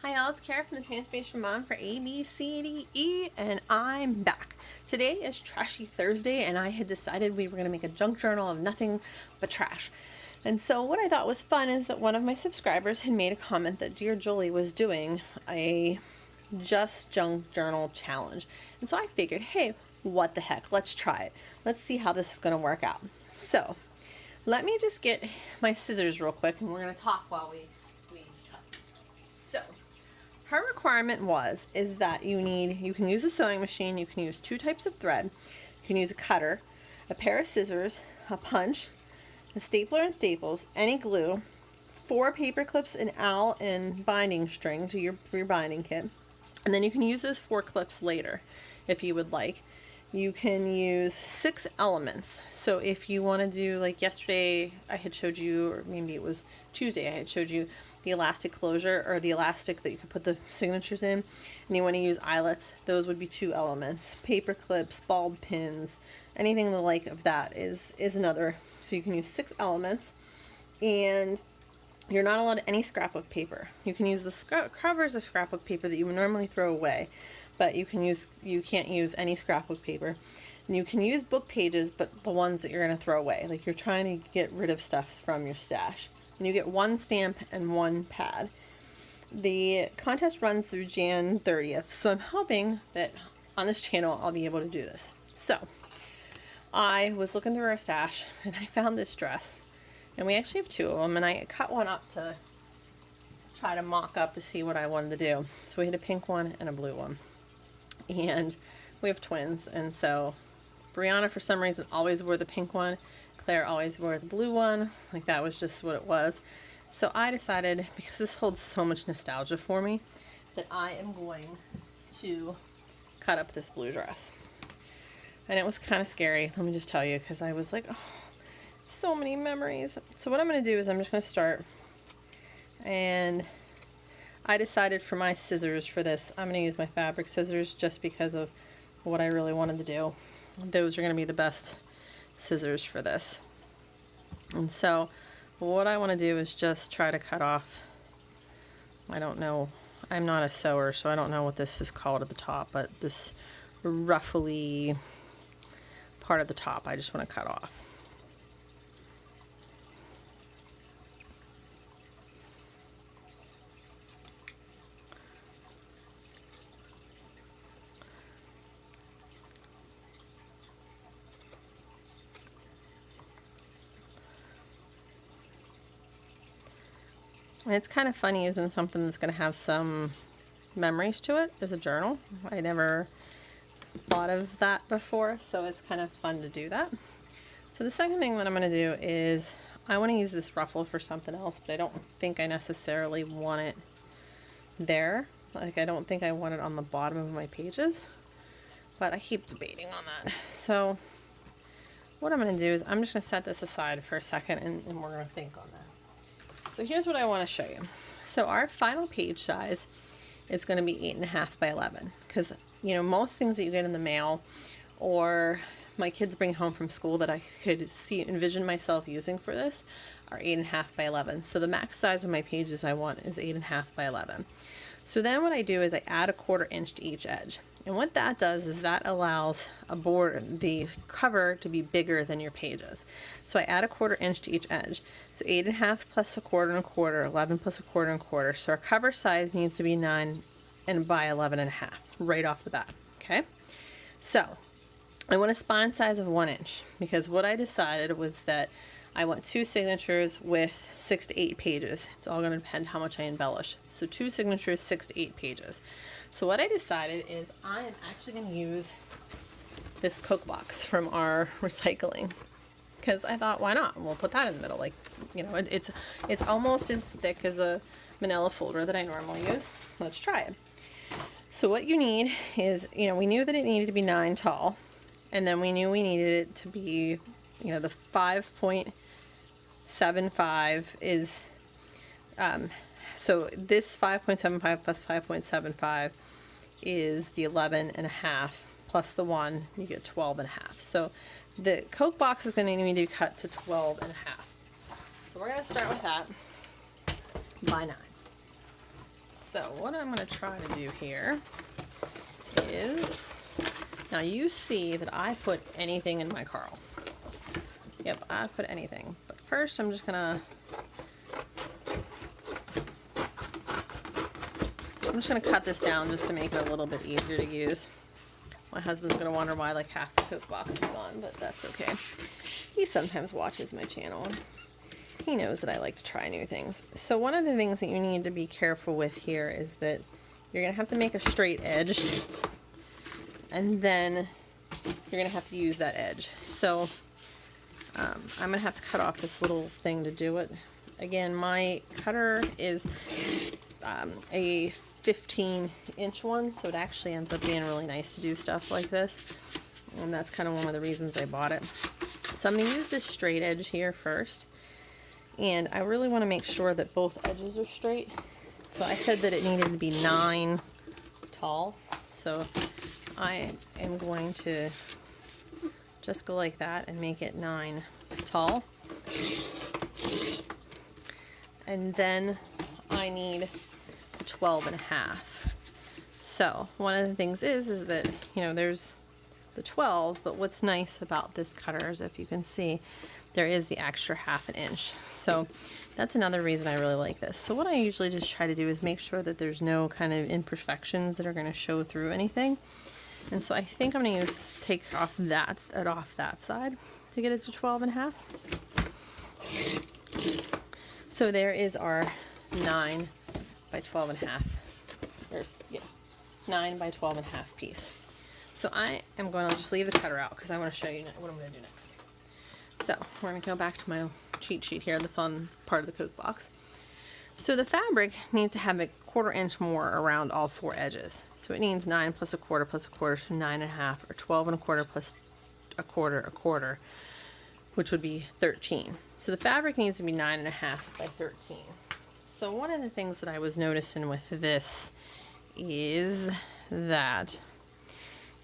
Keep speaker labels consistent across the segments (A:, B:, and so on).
A: Hi y'all, it's Kara from the Transformation Mom for ABCDE, and I'm back. Today is Trashy Thursday, and I had decided we were going to make a junk journal of nothing but trash. And so what I thought was fun is that one of my subscribers had made a comment that Dear Julie was doing a Just Junk Journal challenge. And so I figured, hey, what the heck, let's try it. Let's see how this is going to work out. So let me just get my scissors real quick, and we're going to talk while we cut. So her requirement is that you can use a sewing machine, you can use 2 types of thread, you can use a cutter, a pair of scissors, a punch, a stapler and staples, any glue, 4 paper clips, an owl, and binding string for your binding kit. And then you can use those 4 clips later if you would like. You can use 6 elements. So if you want to do, like yesterday I had showed you, or maybe it was Tuesday, I had showed you the elastic closure, or the elastic that you could put the signatures in, and you want to use eyelets, those would be 2 elements. Paper clips, bulb pins, anything the like of that is another. So you can use 6 elements, and you're not allowed any scrapbook paper. You can use the covers of scrapbook paper that you would normally throw away, but you can't use any scrapbook paper. And you can use book pages, but the ones that you're going to throw away, like you're trying to get rid of stuff from your stash. And you get 1 stamp and 1 pad. The contest runs through Jan 30th, so I'm hoping that on this channel I'll be able to do this. So I was looking through our stash and I found this dress, and we actually have 2 of them, and I cut one up to try to mock up to see what I wanted to do. So we had a pink one and a blue one, and we have twins, and so Brianna for some reason always wore the pink one, Claire always wore the blue one, like that was just what it was. So I decided, because this holds so much nostalgia for me, that I am going to cut up this blue dress. And it was kind of scary, let me just tell you, because I was like, oh, so many memories. So what I'm going to do is I'm just going to start, and I decided for my scissors for this, I'm going to use my fabric scissors just because of what I really wanted to do. Those are going to be the best scissors for this. And so what I want to do is just try to cut off, I don't know, I'm not a sewer, so I don't know what this is called at the top, but this ruffly part of the top I just want to cut off. And it's kind of funny, isn't something that's going to have some memories to it as a journal. I never thought of that before, so it's kind of fun to do that. So the second thing that I'm going to do is I want to use this ruffle for something else, but I don't think I necessarily want it there. Like, I don't think I want it on the bottom of my pages, but I keep debating on that. So what I'm going to do is I'm just going to set this aside for a second, and we're going to think on that. So here's what I want to show you. So our final page size is going to be 8.5 by 11, because you know, most things that you get in the mail or my kids bring home from school that I could envision myself using for this are 8.5 by 11. So the max size of my pages I want is 8.5 by 11. So then what I do is I add a 1/4 inch to each edge. And what that does is that allows the cover to be bigger than your pages. So I add a 1/4 inch to each edge. So 8.5 plus a 1/4 and a 1/4, 11 plus a 1/4 and a 1/4. So our cover size needs to be 9 and by 11.5 right off the bat. Okay. So I want a spine size of 1 inch, because what I decided was that I want 2 signatures with 6 to 8 pages. It's all going to depend how much I embellish. So 2 signatures, 6 to 8 pages. So what I decided is I am actually going to use this Coke box from our recycling, because I thought, why not? We'll put that in the middle. Like, you know, it's almost as thick as a manila folder that I normally use. Let's try it. So what you need is, you know, we knew that it needed to be 9 tall, and then we knew we needed it to be, you know, the 5.75 is, so this 5.75 plus 5.75 is the 11.5 plus the 1, you get 12.5. So the Coke box is going to need to be cut to 12.5. So we're going to start with that by 9. So what I'm going to try to do here is, now you see that I put anything in my Carl. Yep, I put anything. But first I'm just going to cut this down just to make it a little bit easier to use. My husband's going to wonder why like half the Coke box is gone, but that's okay. He sometimes watches my channel. He knows that I like to try new things. So one of the things that you need to be careful with here is that you're going to have to make a straight edge, and then you're going to have to use that edge. So I'm going to have to cut off this little thing to do it. Again, my cutter is a 15-inch one, so it actually ends up being really nice to do stuff like this, and that's kind of one of the reasons I bought it. So I'm going to use this straight edge here first, and I really want to make sure that both edges are straight. So I said that it needed to be 9 tall, so I am going to just go like that and make it 9 tall. And then I need 12.5. So one of the things is that, you know, there's the 12, but what's nice about this cutter is, if you can see, there is the extra 1/2 inch. So that's another reason I really like this. So what I usually just try to do is make sure that there's no kind of imperfections that are going to show through anything. And so I think I'm going to take off that side to get it to 12.5. So there is our 9 by 12.5. There's, yeah, 9 by 12.5 piece. So I am going to just leave the cutter out because I want to show you what I'm going to do next. So we're going to go back to my cheat sheet here that's on part of the Coke box. So the fabric needs to have a 1/4 inch more around all 4 edges. So it needs 9 plus 1/4 plus 1/4, so 9.5, or 12.25 plus 1/4, which would be 13. So the fabric needs to be 9.5 by 13. So one of the things that I was noticing with this is that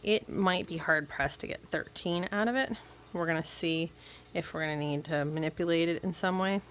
A: it might be hard pressed to get 13 out of it. We're going to see if we're going to need to manipulate it in some way.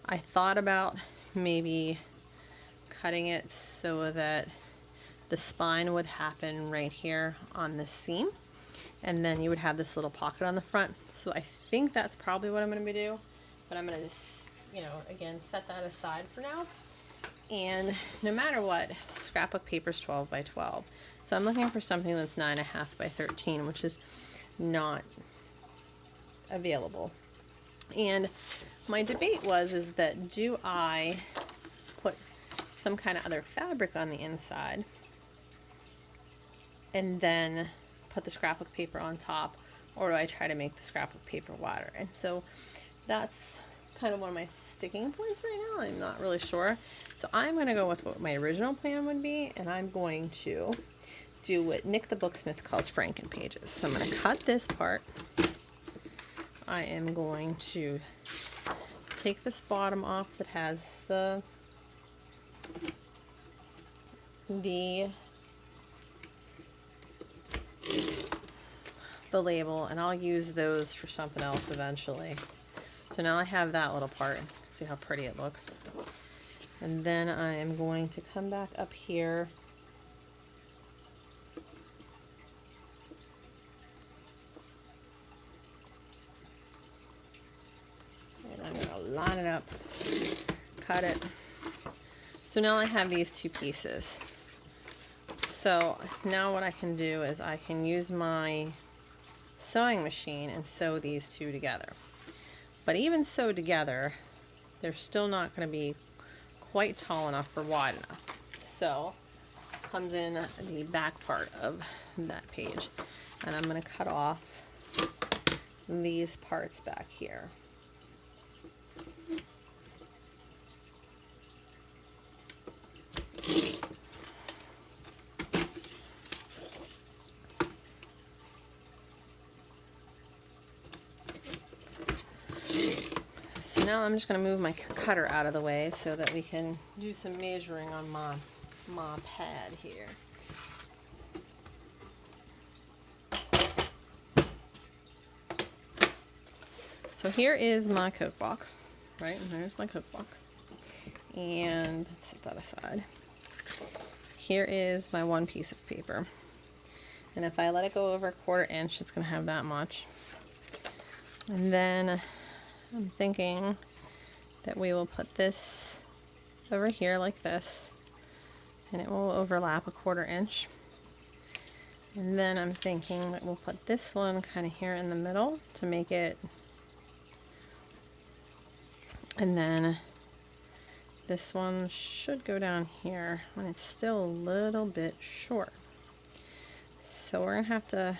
A: I thought about maybe cutting it so that the spine would happen right here on the seam, and then you would have this little pocket on the front. So I think that's probably what I'm going to do, but I'm going to just, you know, again, set that aside for now. And no matter what, scrapbook paper is 12 by 12. So I'm looking for something that's 9.5 by 13, which is not available. And my debate is that do I put some kind of other fabric on the inside and then put the scrapbook paper on top, or do I try to make the scrapbook paper wider? And so that's kind of one of my sticking points right now. I'm not really sure. So I'm going to go with what my original plan would be, and I'm going to do what Nik the Booksmith calls Franken pages. So I'm going to cut this part. I am going to take this bottom off that has the label, and I'll use those for something else eventually. So now I have that little part. See how pretty it looks. And then I am going to come back up here and I'm going to line it up, cut it. So now I have these two pieces. So now what I can do is I can use my sewing machine and sew these two together. But even sewed together, they're still not going to be quite tall enough or wide enough. So comes in the back part of that page, and I'm going to cut off these parts back here. So now I'm just going to move my cutter out of the way so that we can do some measuring on my pad here. So here is my Coke box, right? And there's my Coke box. And let's set that aside. here is my one piece of paper. And if I let it go over a 1/4 inch, it's going to have that much. And then I'm thinking that we will put this over here like this, and it will overlap a 1/4 inch. And then I'm thinking that we'll put this one kind of here in the middle to make it, and then this one should go down here when it's still a little bit short. So we're gonna have to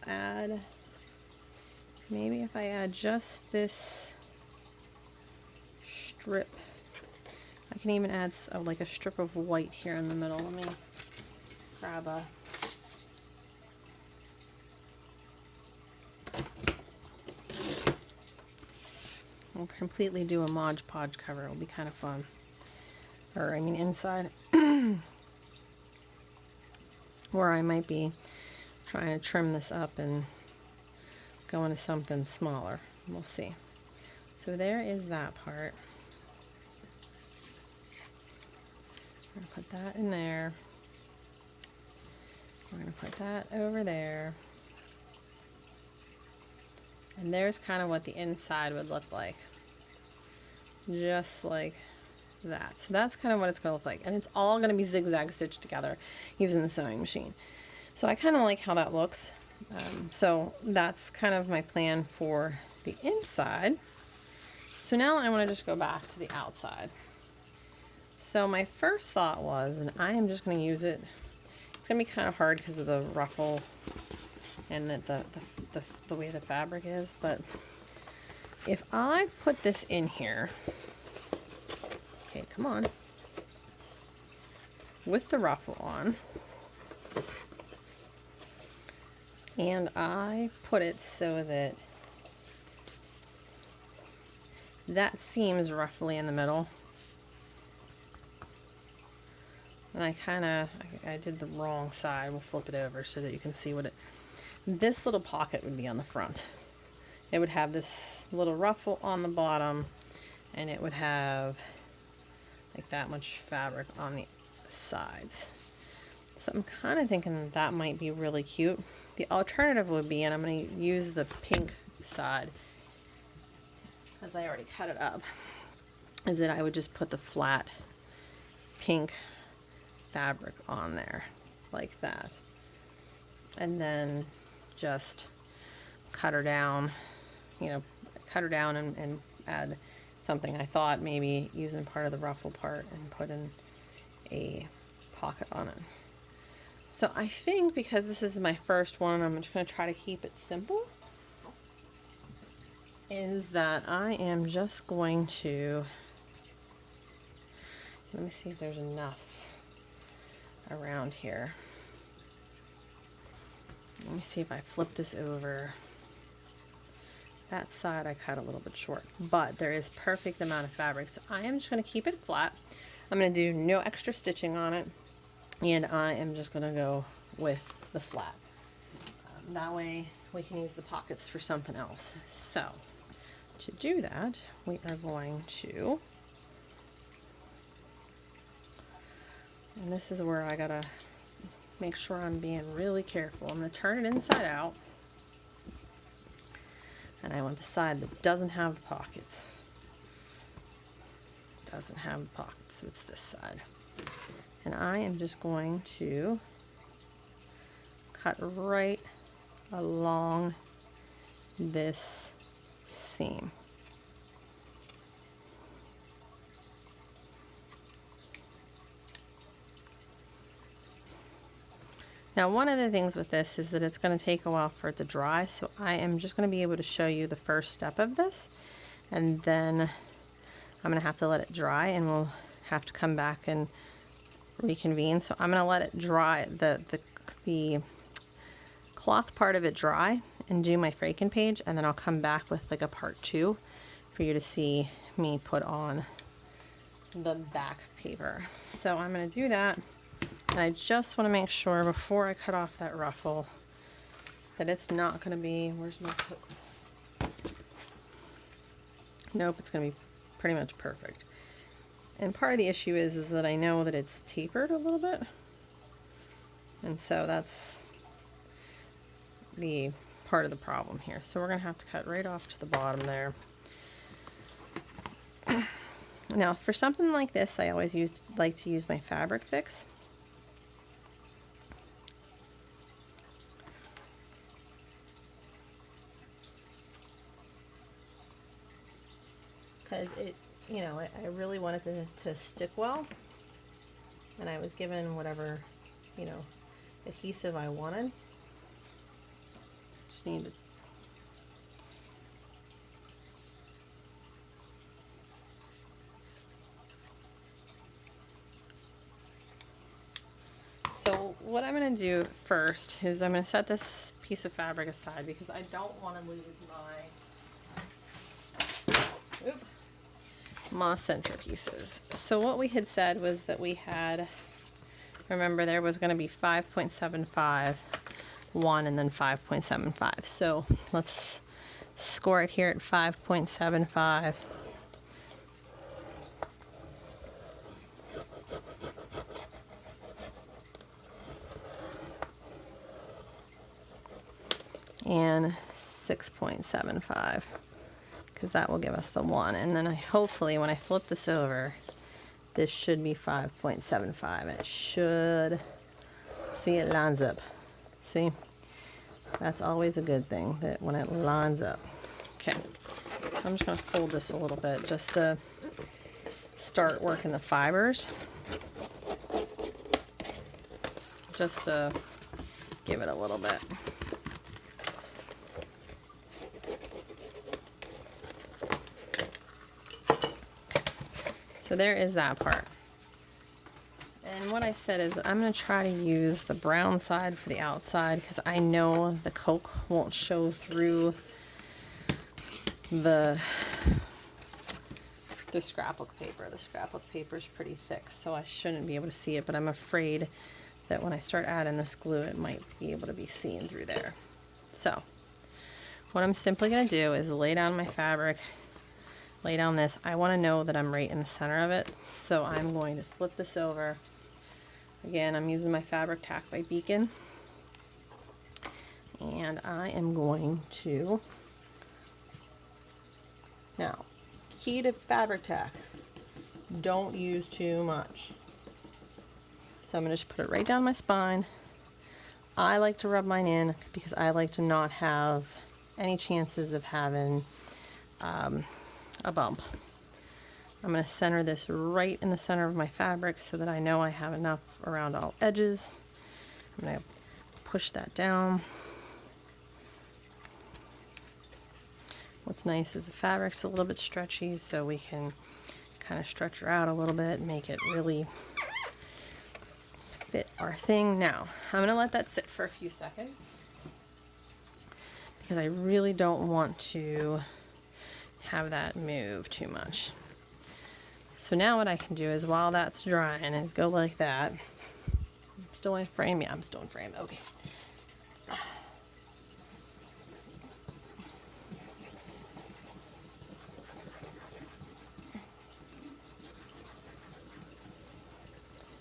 A: add, maybe if I add just this strip, I can even add like a strip of white here in the middle. Let me grab a, we'll completely do a Mod Podge cover. It'll be kind of fun. Or I mean inside. Or I might be trying to trim this up and go into something smaller. We'll see. So there is that part. I'm going to put that in there. We're going to put that over there. And there's kind of what the inside would look like. Just like that. So that's kind of what it's going to look like. And it's all going to be zigzag stitched together using the sewing machine. So I kind of like how that looks. So that's kind of my plan for the inside. So now I want to just go back to the outside. So my first thought was, and I am just going to use it, it's going to be kind of hard because of the ruffle and the way the fabric is, but if I put this in here, okay, come on, with the ruffle on, and I put it so that that seam is roughly in the middle. And I did the wrong side. We'll flip it over so that you can see what this little pocket would be on the front. It would have this little ruffle on the bottom, and it would have like that much fabric on the sides. So I'm kind of thinking that might be really cute. The alternative would be, and I'm going to use the pink side, as I already cut it up, is that I would just put the flat pink fabric on there like that, and then just cut her down, and add something. I thought maybe using part of the ruffle part and put in a pocket on it. So I think because this is my first one, I'm just going to try to keep it simple, is that I am just going to, let me see if there's enough around here. Let me see if I flip this over. That side I cut a little bit short, but there is perfect amount of fabric. So I am just going to keep it flat. I'm going to do no extra stitching on it, and I am just going to go with the flat. That way we can use the pockets for something else. So to do that, we are going to, and this is where I gotta make sure I'm being really careful. I'm going to turn it inside out, and I want the side that doesn't have the pockets. Doesn't have the pockets, so it's this side. And I am just going to cut right along this seam. Now, one of the things with this is that it's going to take a while for it to dry, so I am just going to be able to show you the first step of this, and then I'm going to have to let it dry, and we'll have to come back and reconvene. So I'm going to let it dry, the cloth part of it dry, and do my Fraken page, and then I'll come back with like a part 2 for you to see me put on the back paper. So I'm going to do that. And I just want to make sure before I cut off that ruffle that it's not going to be, where's my hook? Nope, it's going to be pretty much perfect. And part of the issue is that I know that it's tapered a little bit. And so that's the part of the problem here. So we're going to have to cut right off to the bottom there. Now, for something like this, I always like to use my fabric fix. Because it, you know, I really wanted to stick well. And I was given whatever, you know, adhesive I wanted. Just need to So what I'm going to do first is I'm going to set this piece of fabric aside because I don't want to lose my center pieces. So what we had said was that we had, remember, there was going to be 5.75, 1, and then 5.75. So let's score it here at 5.75. And 6.75, because that will give us the 1. And then hopefully when I flip this over, this should be 5.75. It should, see, it lines up. See, that's always a good thing, that when it lines up. Okay, so I'm just going to fold this a little bit just to start working the fibers, just to give it a little bit. So there is that part. And what I said is I'm going to try to use the brown side for the outside because I know the Coke won't show through the scrapbook paper. The scrapbook paper is pretty thick, so I shouldn't be able to see it, but I'm afraid that when I start adding this glue, it might be able to be seen through there. So what I'm simply going to do is lay down my fabric, lay down this. I want to know that I'm right in the center of it, so I'm going to flip this over. Again, I'm using my fabric tack by Beacon, and I am going to, now, key to fabric tack, don't use too much. So I'm going to just put it right down my spine. I like to rub mine in because I like to not have any chances of having a bump. I'm going to center this right in the center of my fabric so that I know I have enough around all edges. I'm going to push that down. What's nice is the fabric's a little bit stretchy, so we can kind of stretch her out a little bit and make it really fit our thing. Now, I'm going to let that sit for a few seconds because I really don't want to have that move too much. So now what I can do is, while that's drying, is go like that. Still in frame? Yeah, I'm still in frame. Okay.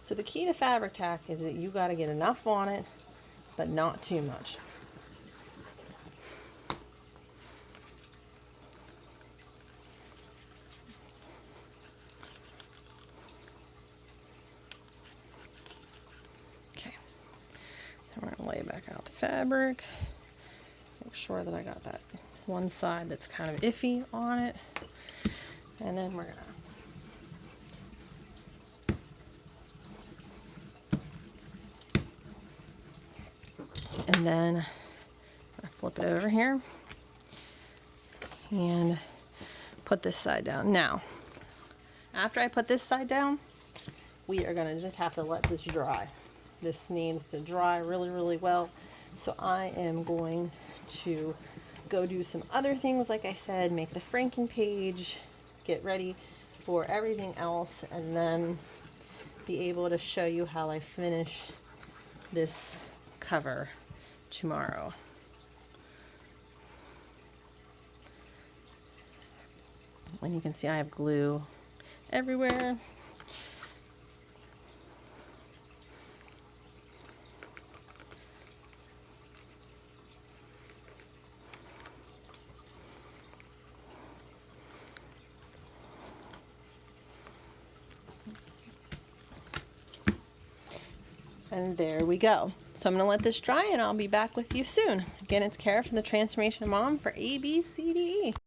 A: So the key to fabric tack is that you got to get enough on it, but not too much. We're going to lay back out the fabric, make sure that I got that one side that's kind of iffy on it, and then we're going to, and then I flip it over here and put this side down. Now, after I put this side down, we are going to just have to let this dry. This needs to dry really, really well. So I am going to go do some other things, like I said, make the franking page, get ready for everything else, and then be able to show you how I finish this cover tomorrow. And you can see I have glue everywhere. And there we go. So I'm going to let this dry and I'll be back with you soon. Again, it's Kara from the Transformation Mom for ABCDE.